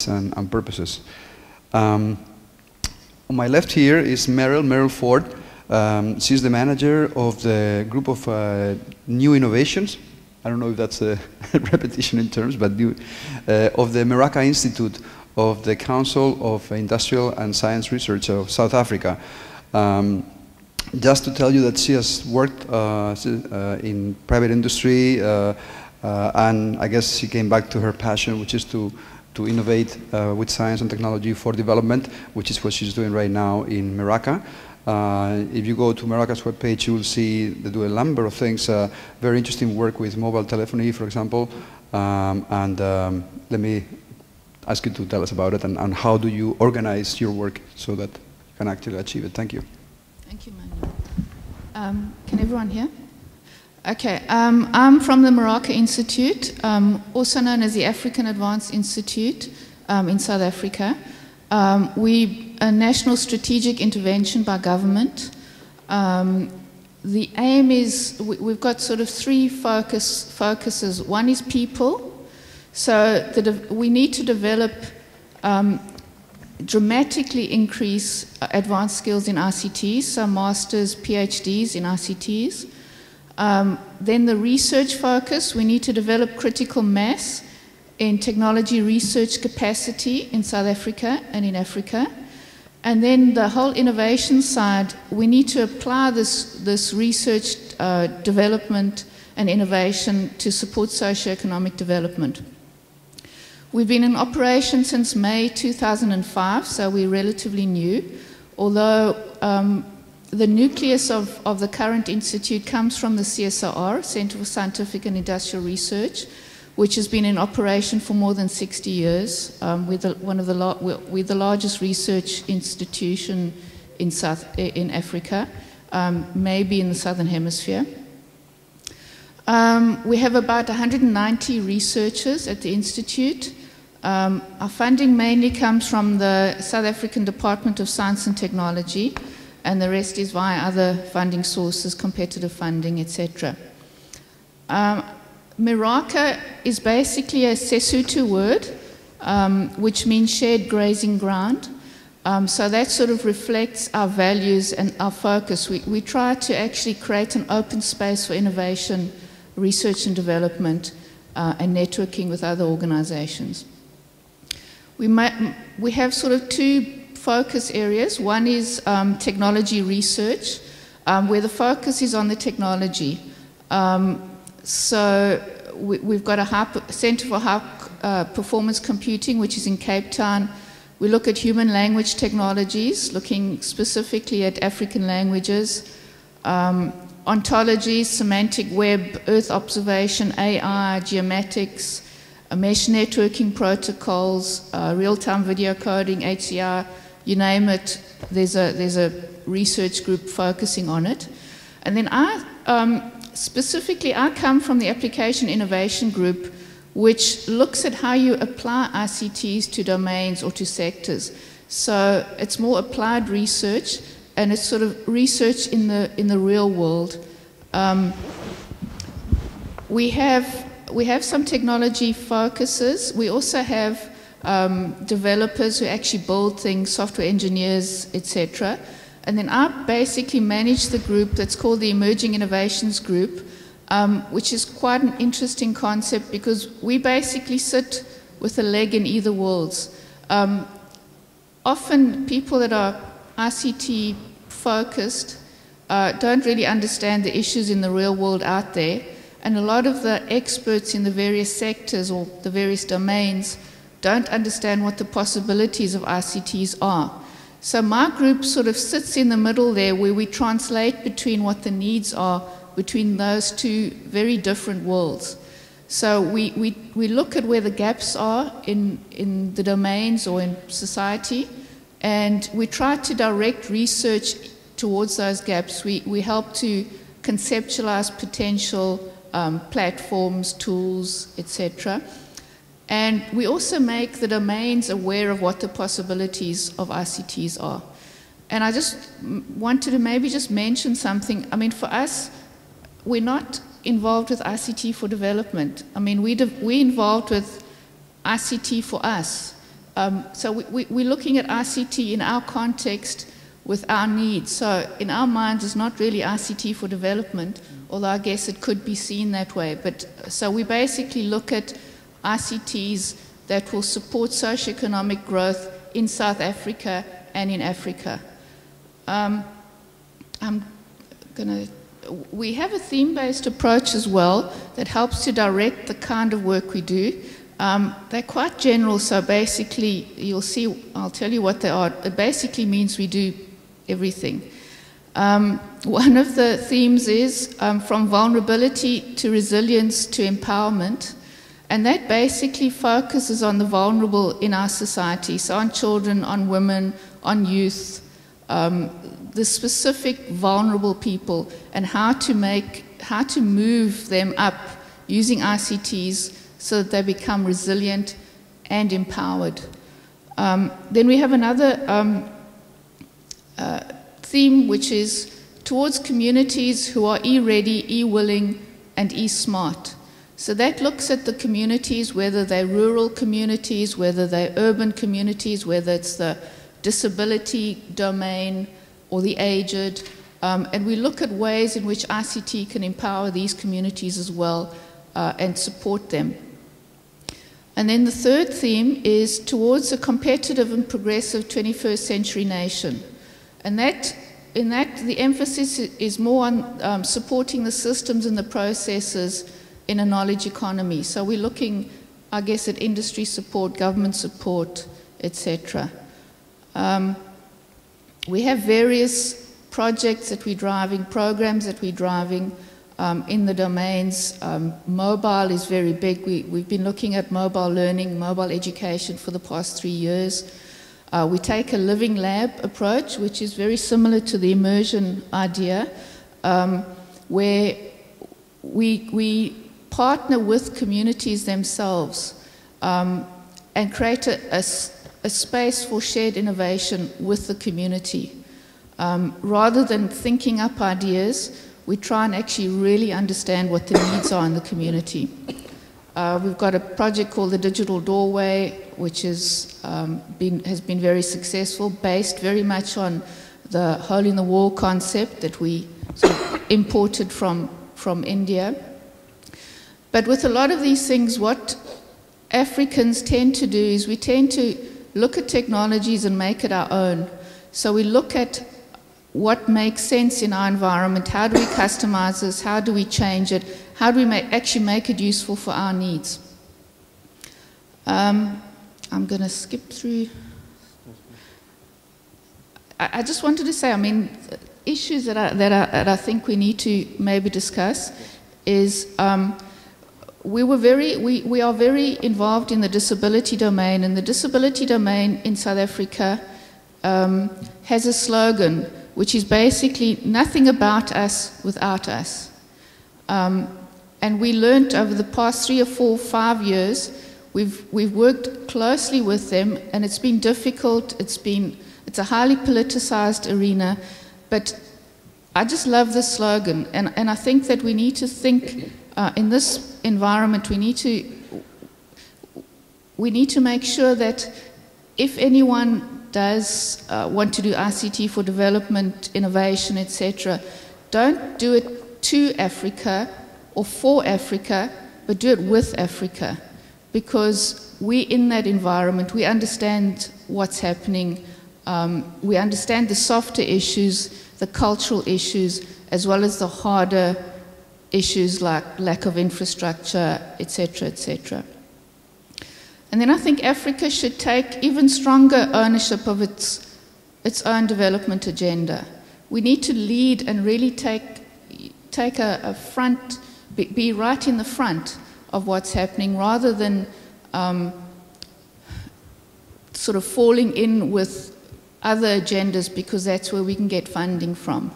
and purposes. On my left here is Merryl Ford. She's the manager of the group of new innovations. I don't know if that's a repetition in terms, but of the Meraka Institute of the Council of Industrial and Science Research of South Africa. Just to tell you that she has worked in private industry, and I guess she came back to her passion, which is to innovate with science and technology for development, which is what she's doing right now in Meraka. If you go to Meraka's webpage, you will see they do a number of things, very interesting work with mobile telephony, for example, and let me ask you to tell us about it and how do you organize your work so that you can actually achieve it. Thank you. Thank you, Manuel. Can everyone hear? Okay, I'm from the Meraka Institute, also known as the African Advanced Institute in South Africa. We a national strategic intervention by government. The aim is, we've got sort of three focuses. One is people. So we need to develop, dramatically increase advanced skills in ICTs, so masters, PhDs in ICTs. Then the research focus, we need to develop critical mass in technology research capacity in South Africa and in Africa. And then the whole innovation side, we need to apply this research development and innovation to support socioeconomic development. We've been in operation since May 2005, so we're relatively new, although the nucleus of the current institute comes from the CSIR, Centre for Scientific and Industrial Research, which has been in operation for more than 60 years. We're the largest research institution in Africa, maybe in the Southern Hemisphere. We have about 190 researchers at the institute. Our funding mainly comes from the South African Department of Science and Technology, and the rest is via other funding sources, competitive funding, etc. Meraka is basically a Sesotho word, which means shared grazing ground. So that sort of reflects our values and our focus. We try to actually create an open space for innovation, research and development, and networking with other organizations. We have sort of two focus areas. One is technology research, where the focus is on the technology. So we've got a Centre for High Performance Computing, which is in Cape Town. We look at human language technologies, looking specifically at African languages, ontology, semantic web, Earth observation, AI, geomatics, mesh networking protocols, real-time video coding, HCI, you name it, there's a research group focusing on it. And then specifically, I come from the Application Innovation Group, which looks at how you apply ICTs to domains or to sectors. So it's more applied research, and it's sort of research in the real world. We have some technology focuses. We also have developers who actually build things, software engineers, etc. And then I basically manage the group that's called the Emerging Innovations Group, which is quite an interesting concept because we basically sit with a leg in either worlds. Often people that are ICT focused don't really understand the issues in the real world out there, and a lot of the experts in the various sectors or the various domains don't understand what the possibilities of ICTs are. So my group sort of sits in the middle there where we translate between what the needs are between those two very different worlds. So we look at where the gaps are in the domains or in society, and we try to direct research towards those gaps. We help to conceptualize potential platforms, tools, etc. And we also make the domains aware of what the possibilities of ICTs are. And I just wanted to maybe just mention something. I mean, for us, we're not involved with ICT for development. I mean, we're involved with ICT for us. So we're looking at ICT in our context with our needs. So in our minds, it's not really ICT for development, although I guess it could be seen that way. But so we basically look at ICTs that will support socioeconomic growth in South Africa and in Africa. We have a theme-based approach as well that helps to direct the kind of work we do. They're quite general, so basically you'll see, I'll tell you what they are. It basically means we do everything. One of the themes is from vulnerability to resilience to empowerment, and that basically focuses on the vulnerable in our society, so on children, on women, on youth, the specific vulnerable people, and how to move them up using ICTs so that they become resilient and empowered. Then we have another theme, which is towards communities who are e-ready, e-willing, and e-smart. So that looks at the communities, whether they're rural communities, whether they're urban communities, whether it's the disability domain or the aged, and we look at ways in which ICT can empower these communities as well and support them. And then the third theme is towards a competitive and progressive 21st century nation. And in that, the emphasis is more on supporting the systems and the processes in a knowledge economy. So we're looking, I guess, at industry support, government support, etc. We have various projects that we're driving, programs that we're driving in the domains. Mobile is very big. We've been looking at mobile learning, mobile education for the past 3 years. We take a living lab approach, which is very similar to the immersion idea, where we partner with communities themselves and create a space for shared innovation with the community. Rather than thinking up ideas, we try and actually really understand what the needs are in the community. We've got a project called the Digital Doorway, which has been very successful, based very much on the hole-in-the-wall concept that we sort of imported from India. But with a lot of these things, what Africans tend to do is we tend to look at technologies and make it our own. So we look at what makes sense in our environment, how do we customize this, how do we change it, how do we actually make it useful for our needs. I'm going to skip through. I just wanted to say, I mean, issues that I think we need to maybe discuss is we are very involved in the disability domain, and the disability domain in South Africa has a slogan, which is basically nothing about us without us. And we learned over the past 3 or 4 or 5 years, we've worked closely with them, and it's been difficult, it's a highly politicized arena, but I just love this slogan, and I think that we need to think in this environment, we need to make sure that if anyone does want to do ICT for development, innovation, etc., don't do it to Africa or for Africa, but do it with Africa. Because we in that environment, we understand what's happening, we understand the softer issues, the cultural issues, as well as the harder issues like lack of infrastructure, etc., etc. And then I think Africa should take even stronger ownership of its own development agenda. We need to lead and really take a front, be right in the front of what's happening, rather than sort of falling in with other agendas because that's where we can get funding from.